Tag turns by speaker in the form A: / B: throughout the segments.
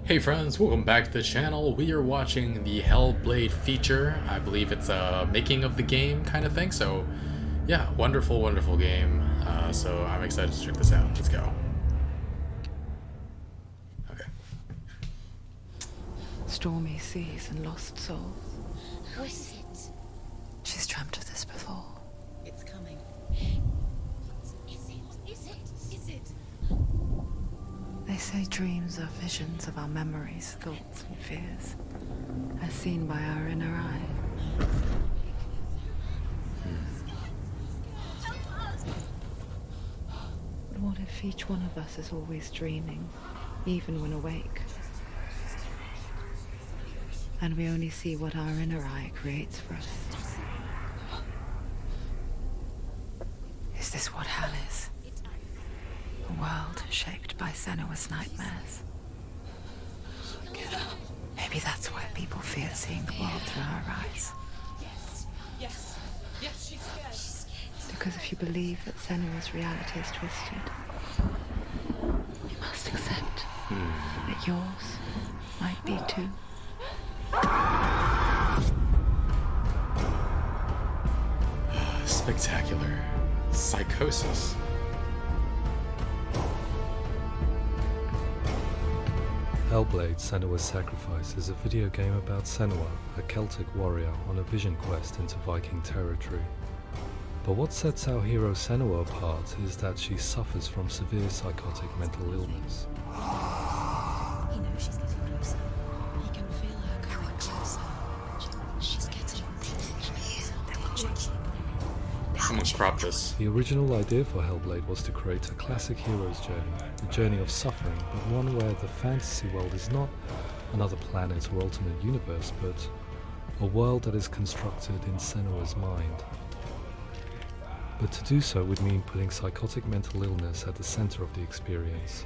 A: Hey friends, welcome back to the channel. We are watching the Hellblade feature. I believe it's a making of the game kind of thing. So yeah, wonderful, wonderful game. So I'm excited to check this out. Let's go. Okay.
B: Stormy seas and lost souls.
C: Who is it?
B: She's dreamt of this before.
C: It's coming. Is it?
B: They say dreams are visions of our memories, thoughts and fears, as seen by our inner eye. But what if each one of us is always dreaming, even when awake? And we only see what our inner eye creates for us. Is this what hell is? A world shaped by Senua's nightmares. Maybe that's why people fear seeing the world through her eyes.
C: Yes, she's scared.
B: Because if you believe that Senua's reality is twisted, you must accept that yours might be too.
A: Spectacular. Psychosis.
D: Hellblade: Senua's Sacrifice is a video game about Senua, a Celtic warrior on a vision quest into Viking territory. But what sets our hero Senua apart is that she suffers from severe psychotic mental illness.
C: He knows she's getting closer. He can feel her coming closer. She's getting closer.
A: Someone's cropped this.
D: The original idea for Hellblade was to create a classic hero's journey, a journey of suffering, but one where the fantasy world is not another planet or alternate universe, but a world that is constructed in Senua's mind. But to do so would mean putting psychotic mental illness at the center of the experience,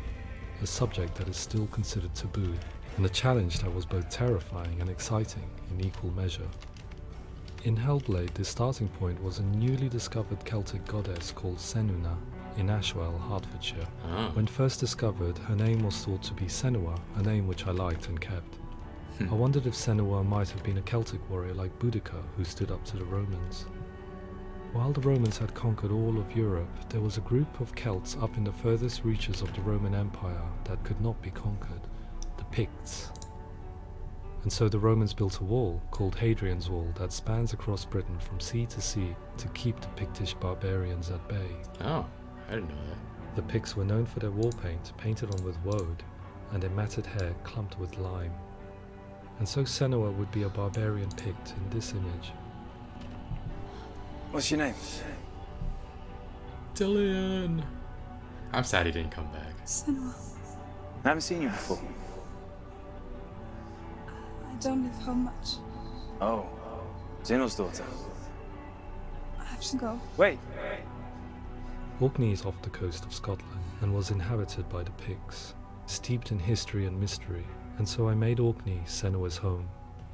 D: a subject that is still considered taboo, and a challenge that was both terrifying and exciting in equal measure. In Hellblade, the starting point was a newly discovered Celtic goddess called Senua in Ashwell, Hertfordshire.
A: Oh.
D: When first discovered, her name was thought to be Senua, a name which I liked and kept. I wondered if Senua might have been a Celtic warrior like Boudica who stood up to the Romans. While the Romans had conquered all of Europe, there was a group of Celts up in the furthest reaches of the Roman Empire that could not be conquered, the Picts. And so the Romans built a wall, called Hadrian's Wall, that spans across Britain from sea to sea to keep the Pictish barbarians at bay.
A: Oh, I didn't know that.
D: The Picts were known for their war paint, painted on with woad, and their matted hair clumped with lime. And so Senua would be a barbarian Pict in this image.
E: What's your name?
A: Dillian. I'm sad he didn't come back.
F: Senua,
E: I haven't seen you before.
F: I don't live home much.
E: Oh, Zeno's daughter.
F: I have to go.
E: Wait.
D: Orkney is off the coast of Scotland and was inhabited by the Picts, steeped in history and mystery, and so I made Orkney Senua's home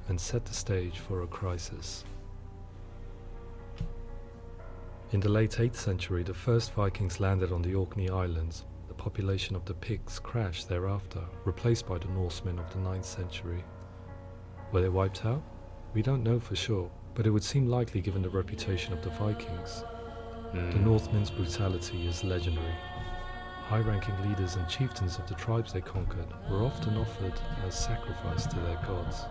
D: and set the stage for a crisis. In the late 8th century, the first Vikings landed on the Orkney Islands. The population of the Picts crashed thereafter, replaced by the Norsemen of the 9th century. Were they wiped out? We don't know for sure, but it would seem likely given the reputation of the Vikings. The Northmen's brutality is legendary. High-ranking leaders and chieftains of the tribes they conquered were often offered as sacrifice to their gods.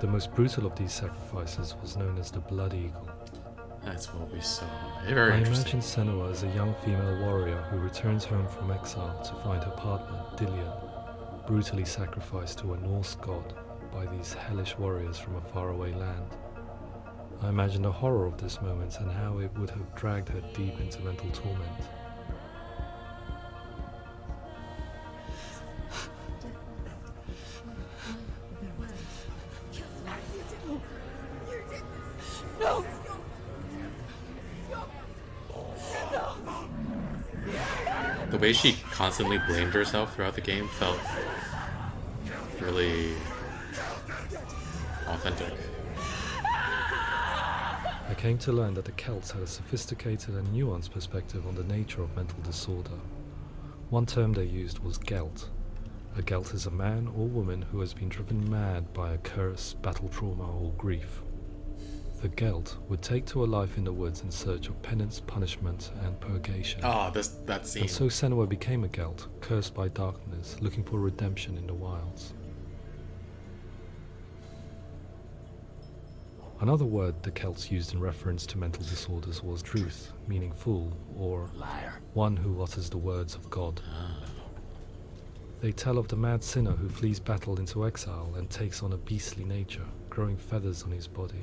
D: The most brutal of these sacrifices was known as the Blood Eagle.
A: That's what we saw. Very
D: I
A: interesting.
D: imagine Senua as a young female warrior who returns home from exile to find her partner, Dillian, brutally sacrificed to a Norse god by these hellish warriors from a faraway land. I imagine the horror of this moment and how it would have dragged her deep into mental torment.
F: No!
A: The way she constantly blamed herself throughout the game felt really authentic.
D: I came to learn that the Celts had a sophisticated and nuanced perspective on the nature of mental disorder. One term they used was gelt, A Gelt is a man or woman who has been driven mad by a curse, battle trauma, or grief. The Gelt would take to a life in the woods in search of penance, punishment, and purgation.
A: That scene.
D: And so Senua became a Gelt, cursed by darkness, looking for redemption in the wilds. Another word the Celts used in reference to mental disorders was druth, meaning fool, or liar, one who utters the words of God. They tell of the mad sinner who flees battle into exile and takes on a beastly nature, growing feathers on his body.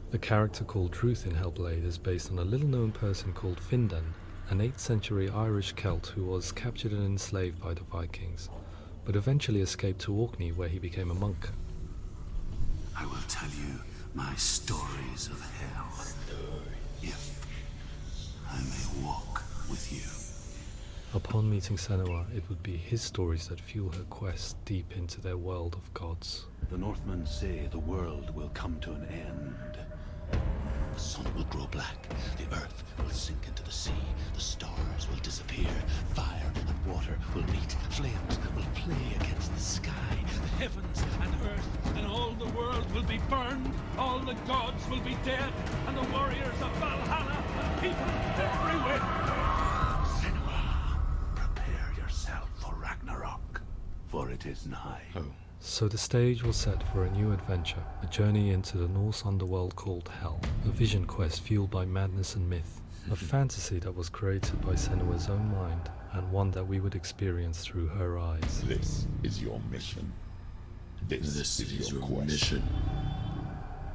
D: The character called Druth in Hellblade is based on a little-known person called Findan, an 8th century Irish Celt who was captured and enslaved by the Vikings, but eventually escaped to Orkney where he became a monk.
G: I will tell you my stories of hell, if I may walk with you.
D: Upon meeting Senua, it would be his stories that fuel her quest deep into their world of gods.
G: The Northmen say the world will come to an end. The sun will grow black, the earth will sink into the sea, the stars will disappear, fire and water will meet, flames will play against the sky, the heavens and earth and all the world will be burned, all the gods will be dead, and the warriors of Valhalla and people everywhere. Senua, prepare yourself for Ragnarok, for it is nigh.
D: So the stage was set for a new adventure, a journey into the Norse underworld called Hell, a vision quest fueled by madness and myth, a fantasy that was created by Senua's own mind, and one that we would experience through her eyes.
H: This is your mission. This is your mission.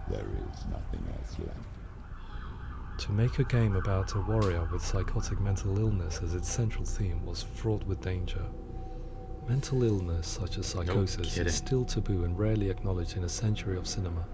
H: There is nothing else left.
D: To make a game about a warrior with psychotic mental illness as its central theme was fraught with danger. Mental illness such as psychosis is still taboo and rarely acknowledged in a century of cinema,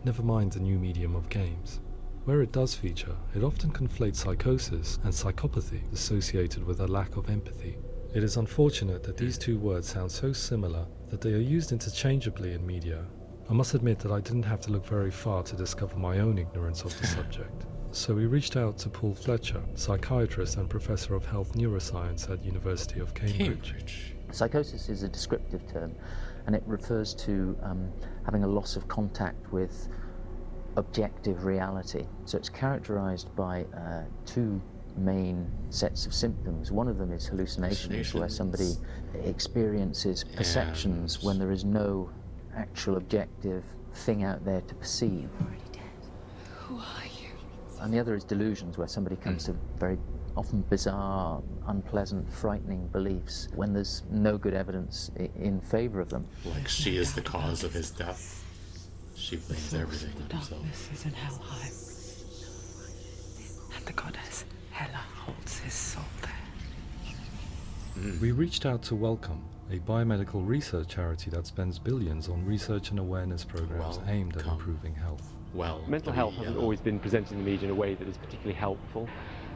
D: never mind the new medium of games. Where it does feature, it often conflates psychosis and psychopathy associated with a lack of empathy. It is unfortunate that these two words sound so similar that they are used interchangeably in media. I must admit that I didn't have to look very far to discover my own ignorance of the subject. So we reached out to Paul Fletcher, psychiatrist and professor of health neuroscience at University of Cambridge.
I: Psychosis is a descriptive term, and it refers to having a loss of contact with objective reality. So it's characterized by two main sets of symptoms. One of them is hallucinations, where somebody experiences perceptions when there is no actual objective thing out there to perceive.
B: Who are you?
I: And the other is delusions, where somebody comes to very often bizarre, unpleasant, frightening beliefs when there's no good evidence in favor of them.
A: Like she is the cause of his death. She blames everything on herself.
B: Darkness is in Helheim, and the goddess Hela holds his soul there.
D: We reached out to Welcome, a biomedical research charity that spends billions on research and awareness programs aimed at improving health.
J: Mental health hasn't always been presented in the media in a way that is particularly helpful.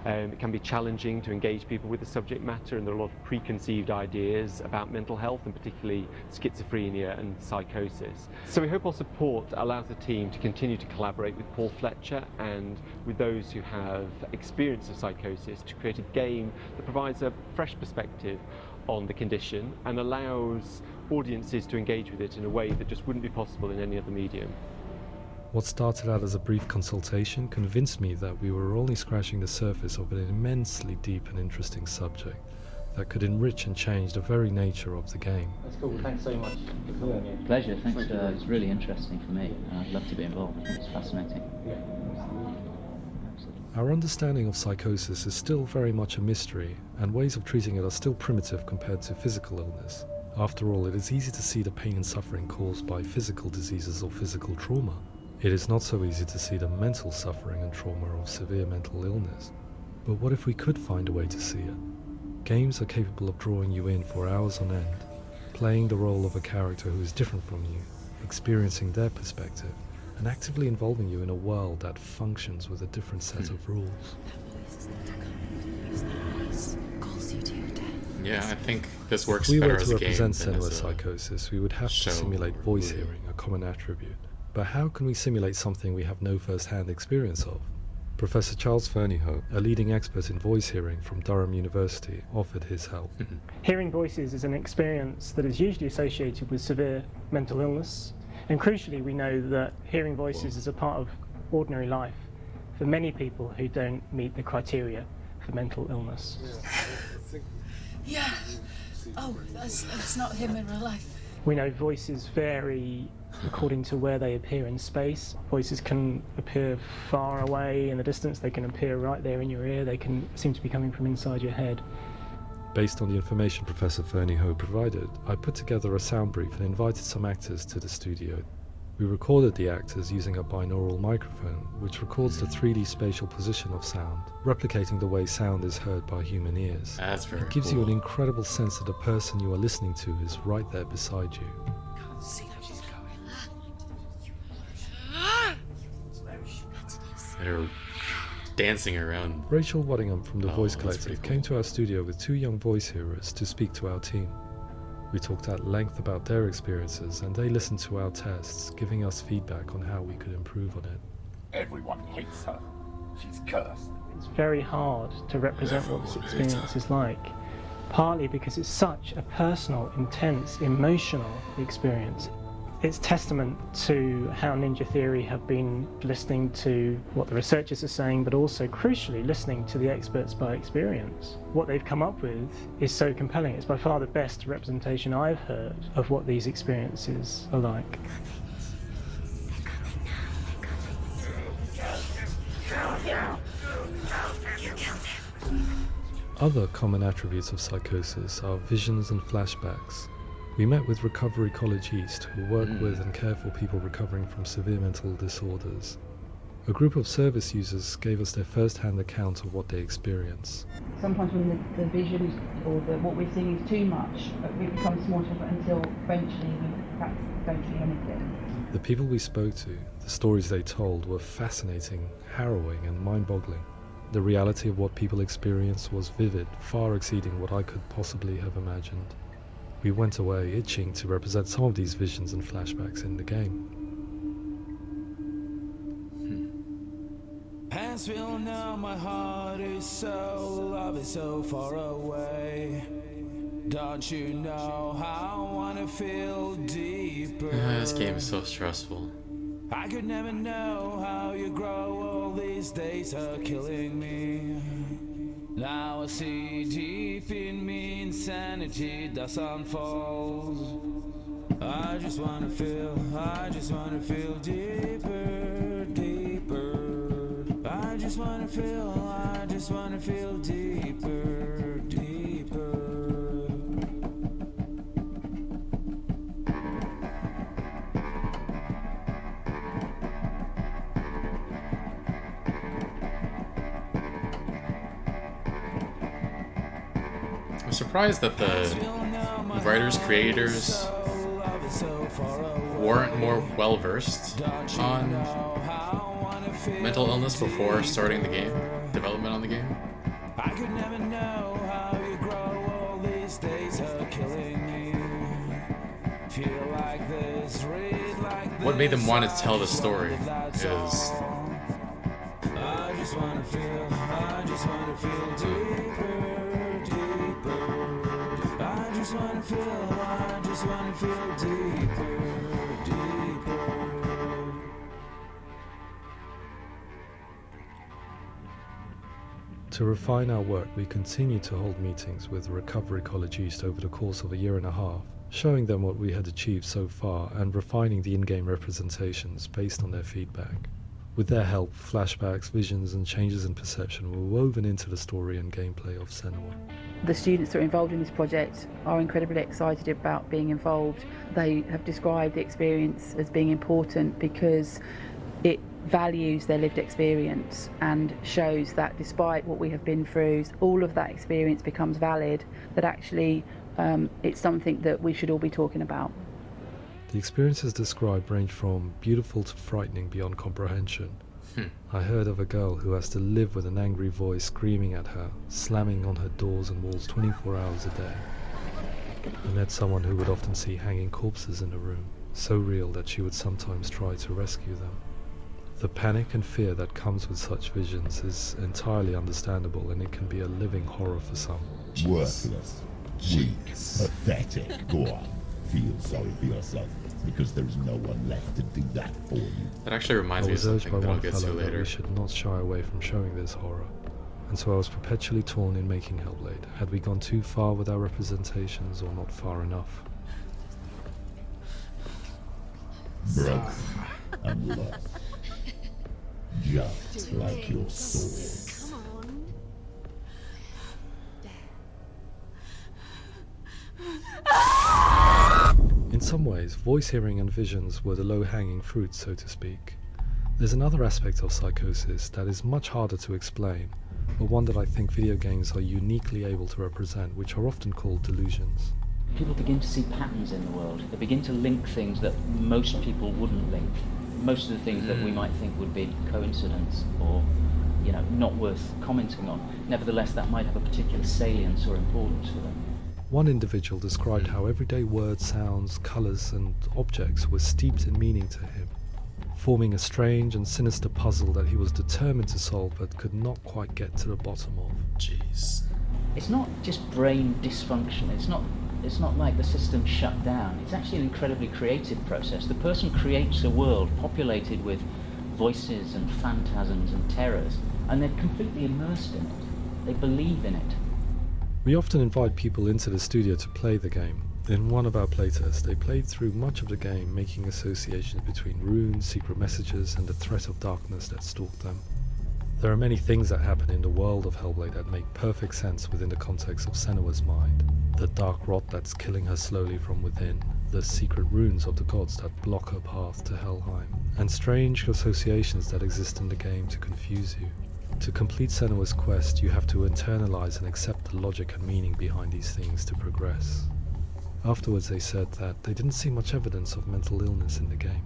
J: It can be challenging to engage people with the subject matter, and there are a lot of preconceived ideas about mental health, and particularly schizophrenia and psychosis. So we hope our support allows the team to continue to collaborate with Paul Fletcher and with those who have experience of psychosis to create a game that provides a fresh perspective on the condition and allows audiences to engage with it in a way that just wouldn't be possible in any other medium.
D: What started out as a brief consultation convinced me that we were only scratching the surface of an immensely deep and interesting subject that could enrich and change the very nature of the game.
I: That's cool. Thanks so much for coming in. Pleasure. Thanks. It's really interesting for me, and I'd love to be involved. It's fascinating.
D: Our understanding of psychosis is still very much a mystery, and ways of treating it are still primitive compared to physical illness. After all, it is easy to see the pain and suffering caused by physical diseases or physical trauma. It is not so easy to see the mental suffering and trauma of severe mental illness. But what if we could find a way to see it? Games are capable of drawing you in for hours on end, playing the role of a character who is different from you, experiencing their perspective, and actively involving you in a world that functions with a different set of rules.
A: Yeah, I think this works
D: If we
A: better
D: were
A: as
D: to
A: a game
D: represent
A: than as
D: Senua's
A: a
D: psychosis, we would have to
A: show
D: simulate
A: or
D: voice
A: movie.
D: hearing, a common attribute. But how can we simulate something we have no first-hand experience of? Professor Charles Fernyhough, a leading expert in voice hearing from Durham University, offered his help.
K: Hearing voices is an experience that is usually associated with severe mental illness, and crucially we know that hearing voices is a part of ordinary life for many people who don't meet the criteria for mental illness.
F: Yeah. Oh, that's not him in real life.
K: We know voices vary according to where they appear in space. Voices can appear far away in the distance, they can appear right there in your ear, they can seem to be coming from inside your head.
D: Based on the information Professor Fernyhough provided, I put together a sound brief and invited some actors to the studio. We recorded the actors using a binaural microphone, which records the 3D spatial position of sound, replicating the way sound is heard by human ears.
A: That's very
D: It gives
A: cool.
D: you an incredible sense that the person you are listening to is right there beside you.
F: Can't see how she's going.
A: They're dancing around.
D: Rachel Waddingham from the Voice
A: that's
D: Collective
A: pretty cool.
D: came to our studio with 2 young voice hearers to speak to our team. We talked at length about their experiences and they listened to our tests, giving us feedback on how we could improve on it.
H: Everyone hates her. She's cursed.
K: It's very hard to represent what this experience is like, partly because it's such a personal, intense, emotional experience. It's testament to how Ninja Theory have been listening to what the researchers are saying, but also, crucially, listening to the experts by experience. What they've come up with is so compelling. It's by far the best representation I've heard of what these experiences are like.
D: Other common attributes of psychosis are visions and flashbacks. We met with Recovery College East, who work with and care for people recovering from severe mental disorders. A group of service users gave us their first-hand account of what they experience.
L: Sometimes when the visions or what we're seeing is too much, it becomes more difficult until eventually we perhaps don't see anything.
D: The people we spoke to, the stories they told, were fascinating, harrowing and mind-boggling. The reality of what people experienced was vivid, far exceeding what I could possibly have imagined. We went away itching to represent some of these visions and flashbacks in the game.
M: As we all know, my heart is so, love is so far away. Don't you know how I wanna feel deeper?
A: This game is so stressful.
M: I could never know how you grow, all these days are killing me. Now I see deep in me insanity does unfold. I just wanna feel deeper, deeper. I just wanna feel deeper, deeper.
A: I'm surprised that the writers, creators weren't more well versed on mental illness before starting the game, development on the game.
M: I could never know how you grow, all these days are killing me. Feel like this, read like this.
A: What made them want to tell the story is
M: I just wanna feel deeper, deeper. I just wanna feel deeper, deeper.
D: To refine our work, we continue to hold meetings with Recovery College East over the course of a year and a half, showing them what we had achieved so far and refining the in-game representations based on their feedback. With their help, flashbacks, visions and changes in perception were woven into the story and gameplay of Senua.
L: The students that are involved in this project are incredibly excited about being involved. They have described the experience as being important because it values their lived experience and shows that despite what we have been through, all of that experience becomes valid, that actually it's something that we should all be talking about.
D: The experiences described range from beautiful to frightening beyond comprehension. I heard of a girl who has to live with an angry voice screaming at her, slamming on her doors and walls 24 hours a day. I met someone who would often see hanging corpses in a room, so real that she would sometimes try to rescue them. The panic and fear that comes with such visions is entirely understandable, and it can be a living horror for some.
H: Worthless, weak, pathetic. Go on, feel sorry for yourself, because there's no one left to do that for you.
A: That actually reminds me of something that I'll get to later.
D: We should not shy away from showing this horror, and so I was perpetually torn in making Hellblade. Had we gone too far with our representations, or not far enough?
H: Broken and lost, just like your soul.
D: In some ways, voice hearing and visions were the low-hanging fruit, so to speak. There's another aspect of psychosis that is much harder to explain, but one that I think video games are uniquely able to represent, which are often called delusions.
I: People begin to see patterns in the world. They begin to link things that most people wouldn't link. Most of the things that we might think would be coincidence or, not worth commenting on. Nevertheless, that might have a particular salience or importance for them.
D: One individual described how everyday words, sounds, colours and objects were steeped in meaning to him, forming a strange and sinister puzzle that he was determined to solve but could not quite get to the bottom of.
A: Jeez.
I: It's not just brain dysfunction. It's not like the system shut down. It's actually an incredibly creative process. The person creates a world populated with voices and phantasms and terrors, and they're completely immersed in it. They believe in it.
D: We often invite people into the studio to play the game. In one of our playtests, they played through much of the game, making associations between runes, secret messages, and the threat of darkness that stalked them. There are many things that happen in the world of Hellblade that make perfect sense within the context of Senua's mind. The dark rot that's killing her slowly from within, the secret runes of the gods that block her path to Helheim, and strange associations that exist in the game to confuse you. To complete Senua's quest, you have to internalize and accept the logic and meaning behind these things to progress. Afterwards they said that they didn't see much evidence of mental illness in the game.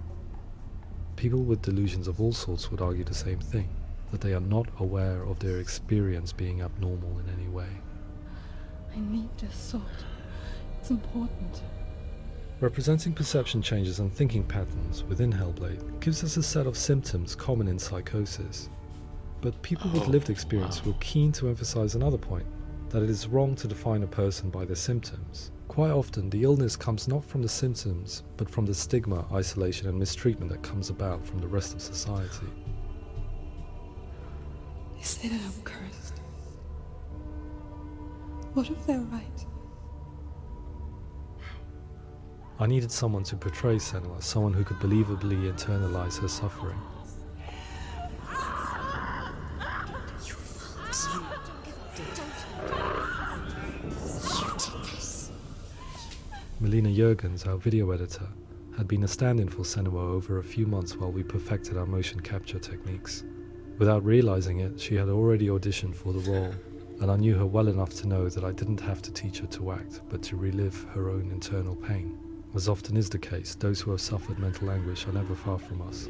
D: People with delusions of all sorts would argue the same thing, that they are not aware of their experience being abnormal in any way.
B: I need this sword. It's important.
D: Representing perception changes and thinking patterns within Hellblade gives us a set of symptoms common in psychosis. But people with lived experience were keen to emphasize another point, that it is wrong to define a person by their symptoms. Quite often, the illness comes not from the symptoms, but from the stigma, isolation and mistreatment that comes about from the rest of society.
B: They say that I'm cursed. What if they're right?
D: I needed someone to portray Senua, someone who could believably internalize her suffering. Melina Jurgens, our video editor, had been a stand-in for Senua over a few months while we perfected our motion capture techniques. Without realizing it, she had already auditioned for the role, and I knew her well enough to know that I didn't have to teach her to act, but to relive her own internal pain. As often is the case, those who have suffered mental anguish are never far from us.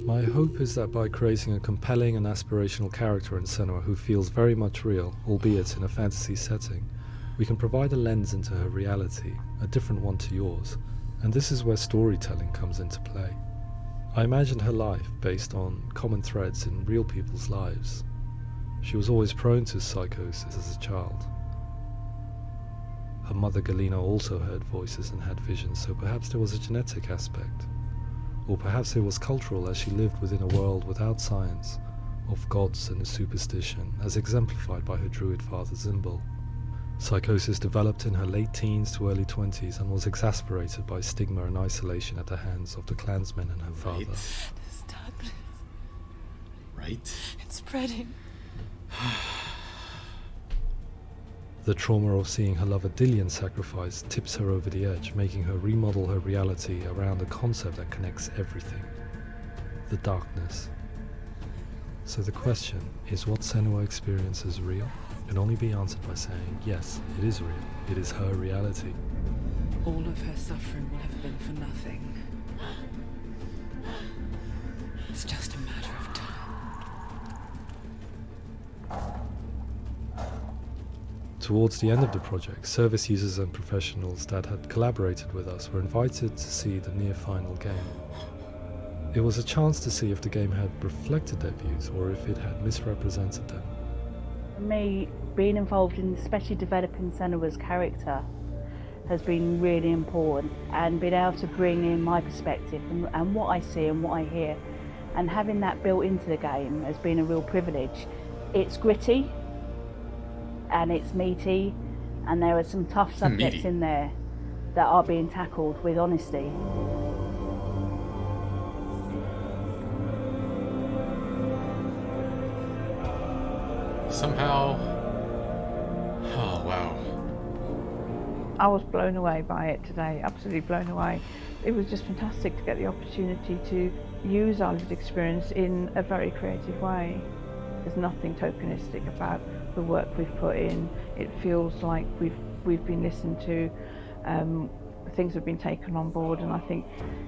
D: My hope is that by creating a compelling and aspirational character in Senua who feels very much real, albeit in a fantasy setting, we can provide a lens into her reality, a different one to yours, and this is where storytelling comes into play. I imagined her life based on common threads in real people's lives. She was always prone to psychosis as a child. Her mother Galina also heard voices and had visions, so perhaps there was a genetic aspect. Or perhaps it was cultural, as she lived within a world without science, of gods and a superstition, as exemplified by her druid father Zimbal. Psychosis developed in her late teens to early 20s and was exasperated by stigma and isolation at the hands of the clansmen and her father.
B: This darkness.
A: Right?
B: It's spreading.
D: The trauma of seeing her lover Dillian sacrificed tips her over the edge, making her remodel her reality around a concept that connects everything: the darkness. So the question, is what Senua experiences real? Can only be answered by saying, yes, it is real. It is her reality.
F: All of her suffering will have been for nothing. It's just a matter of time.
D: Towards the end of the project, service users and professionals that had collaborated with us were invited to see the near-final game. It was a chance to see if the game had reflected their views or if it had misrepresented them.
L: For me, being involved in especially developing Senua's character has been really important, and being able to bring in my perspective and what I see and what I hear, and having that built into the game has been a real privilege. It's gritty and it's meaty, and there are some tough subjects in there that are being tackled with honesty.
A: Somehow, oh wow.
N: I was blown away by it today, absolutely blown away. It was just fantastic to get the opportunity to use our lived experience in a very creative way. There's nothing tokenistic about the work we've put in. It feels like we've been listened to, things have been taken on board, and I think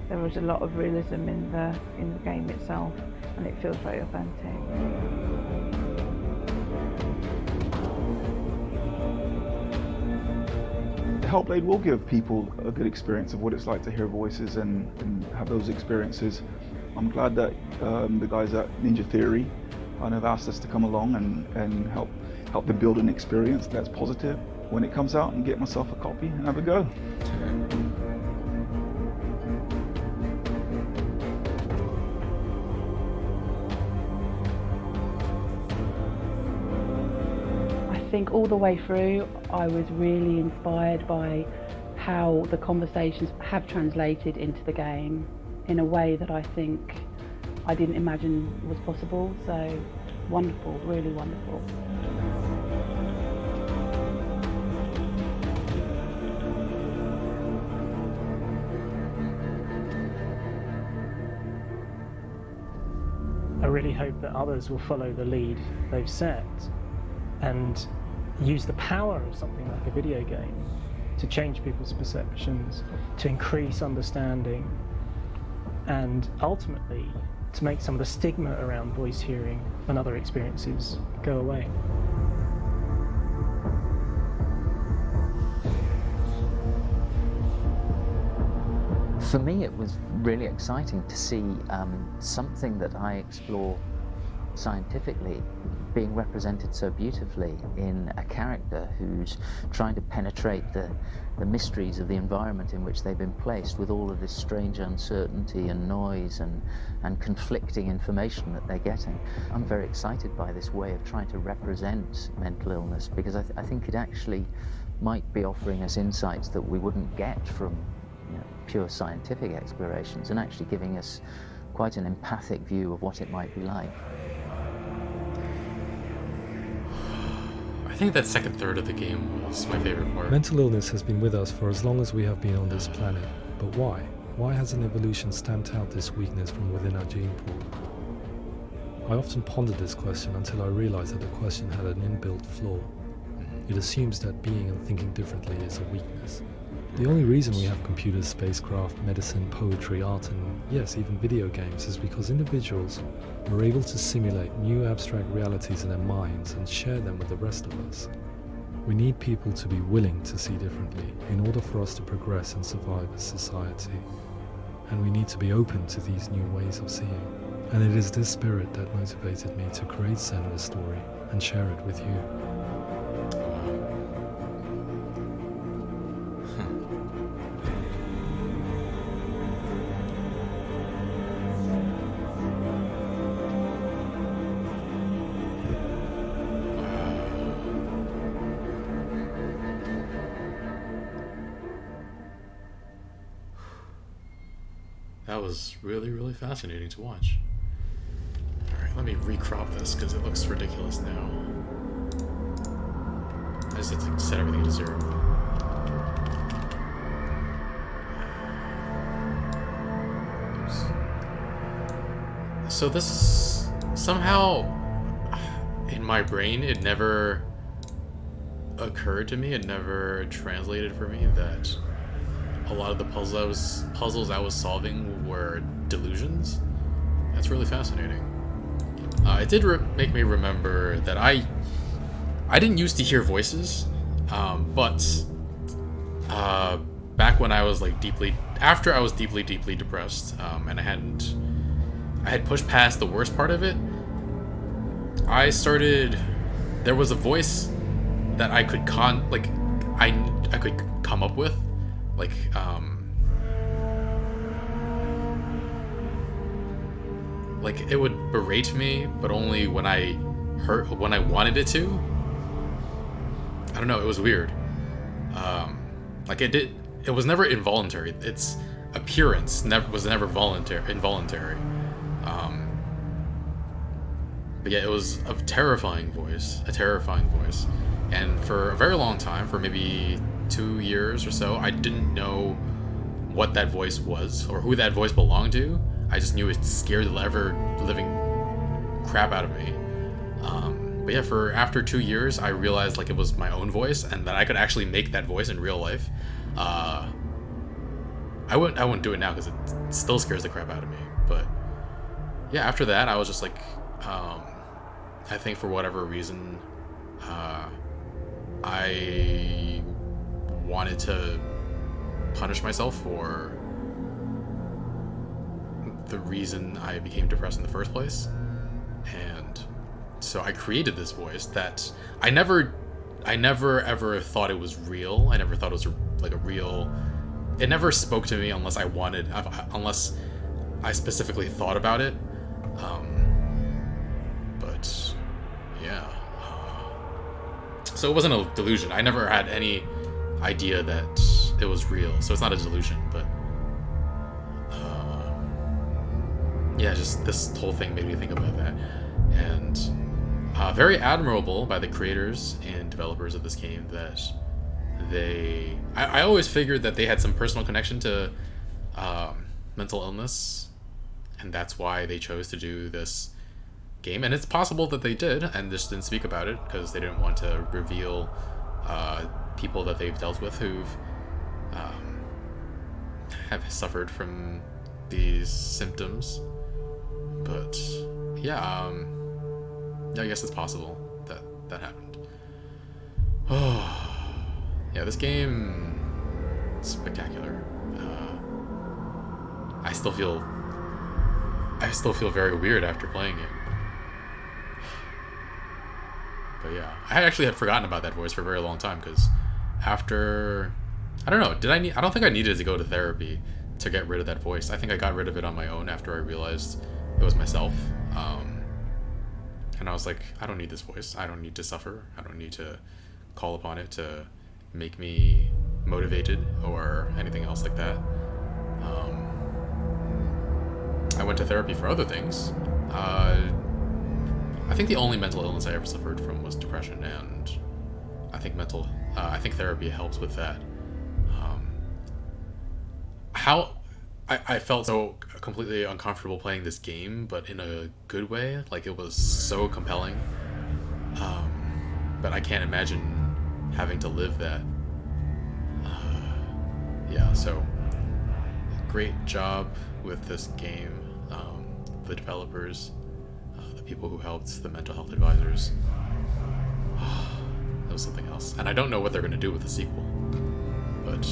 N: there was a lot of realism in the game itself, and it feels very authentic.
O: Hellblade will give people a good experience of what it's like to hear voices and have those experiences. I'm glad that the guys at Ninja Theory kind of asked us to come along and help them build an experience that's positive when it comes out, and get myself a copy and have a go.
L: I think all the way through I was really inspired by how the conversations have translated into the game in a way that I think I didn't imagine was possible. So wonderful, really wonderful.
K: I really hope that others will follow the lead they've set and use the power of something like a video game to change people's perceptions, to increase understanding, and ultimately to make some of the stigma around voice hearing and other experiences go away.
I: For me, it was really exciting to see something that I explore scientifically being represented so beautifully in a character who's trying to penetrate the mysteries of the environment in which they've been placed, with all of this strange uncertainty and noise and conflicting information that they're getting. I'm very excited by this way of trying to represent mental illness, because I think it actually might be offering us insights that we wouldn't get from pure scientific explorations, and actually giving us quite an empathic view of what it might be like.
A: I think that second third of the game was my favorite part.
D: Mental illness has been with us for as long as we have been on this planet, but why? Why hasn't evolution stamped out this weakness from within our gene pool? I often pondered this question until I realized that the question had an inbuilt flaw. It assumes that being and thinking differently is a weakness. The only reason we have computers, spacecraft, medicine, poetry, art, and yes, even video games is because individuals are able to simulate new abstract realities in their minds and share them with the rest of us. We need people to be willing to see differently in order for us to progress and survive as society. And we need to be open to these new ways of seeing. And it is this spirit that motivated me to create Senua's story and share it with you.
A: That was really, really fascinating to watch. Alright, let me recrop this because it looks ridiculous now. I just have to set everything to 0. Oops. So this, somehow, in my brain, it never occurred to me, it never translated for me that a lot of the puzzles I was solving were delusions. That's really fascinating. It did make me remember that I didn't used to hear voices. But back when I was like after I was deeply depressed, and I had pushed past the worst part of it, there was a voice that I could I could come up with, like it would berate me, but only when I wanted it to. I don't know, it was weird. It was never involuntary. Its appearance was never involuntary. But yeah, it was a terrifying voice. And for a very long time, for maybe 2 years or so, I didn't know what that voice was or who that voice belonged to. I just knew it scared the ever-living crap out of me. But yeah, after 2 years, I realized like it was my own voice and that I could actually make that voice in real life. I wouldn't do it now because it still scares the crap out of me. But yeah, after that, I was just like, I think for whatever reason, I wanted to punish myself for the reason I became depressed in the first place. And so I created this voice that I never ever thought it was real. I never thought it was it never spoke to me unless I specifically thought about it. But yeah, so it wasn't a delusion. I never had any idea that it was real, so it's not a delusion. But yeah, just this whole thing made me think about that. And very admirable by the creators and developers of this game that I always figured that they had some personal connection to mental illness, and that's why they chose to do this game. And it's possible that they did and just didn't speak about it because they didn't want to reveal people that they've dealt with who've have suffered from these symptoms. But yeah, I guess it's possible that that happened. Oh, yeah, this game is spectacular. I still feel very weird after playing it. But yeah, I actually had forgotten about that voice for a very long time because after, I don't know, I don't think I needed to go to therapy to get rid of that voice. I think I got rid of it on my own after I realized it was myself. And I was like, I don't need this voice. I don't need to suffer. I don't need to call upon it to make me motivated or anything else like that. I went to therapy for other things. I think the only mental illness I ever suffered from was depression, and I think I think therapy helps with that. I felt so completely uncomfortable playing this game, but in a good way. Like, it was so compelling. But I can't imagine having to live that. Yeah, so great job with this game. The developers, the people who helped, the mental health advisors. That was something else. And I don't know what they're going to do with the sequel. But,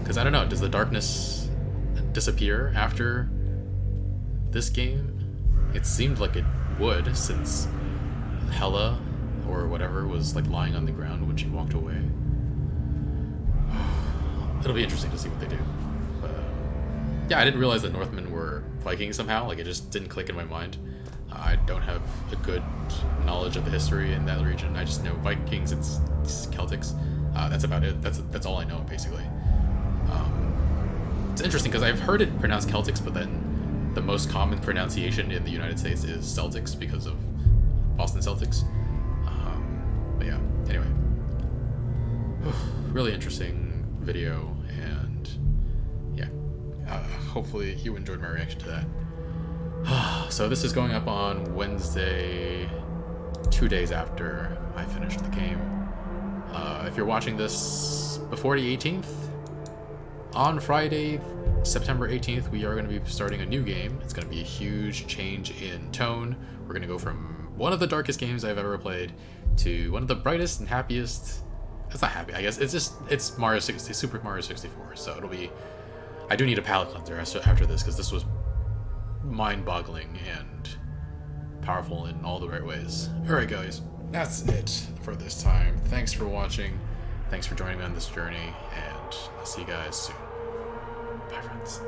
A: because I don't know, does the darkness disappear after this game? It seemed like it would, since Hella, or whatever, was like lying on the ground when she walked away. It'll be interesting to see what they do. But, yeah, I didn't realize that Northmen were Vikings somehow. Like, it just didn't click in my mind. I don't have a good knowledge of the history in that region. I just know Vikings, it's Celtics. That's about it. That's all I know, basically. It's interesting because I've heard it pronounced Celtics, but then the most common pronunciation in the United States is Celtics because of Boston Celtics. But yeah, anyway. Really interesting video, and yeah, hopefully you enjoyed my reaction to that. So this is going up on Wednesday, 2 days after I finished the game. If you're watching this before the 18th, on Friday, September 18th, we are going to be starting a new game. It's going to be a huge change in tone. We're going to go from one of the darkest games I've ever played to one of the brightest and happiest. It's not happy, I guess. It's Mario 60, Super Mario 64. So it'll be. I do need a palate cleanser after this because this was mind-boggling and powerful in all the right ways. All right, guys, that's it for this time. Thanks for watching. Thanks for joining me on this journey, and I'll see you guys soon. Bye, friends.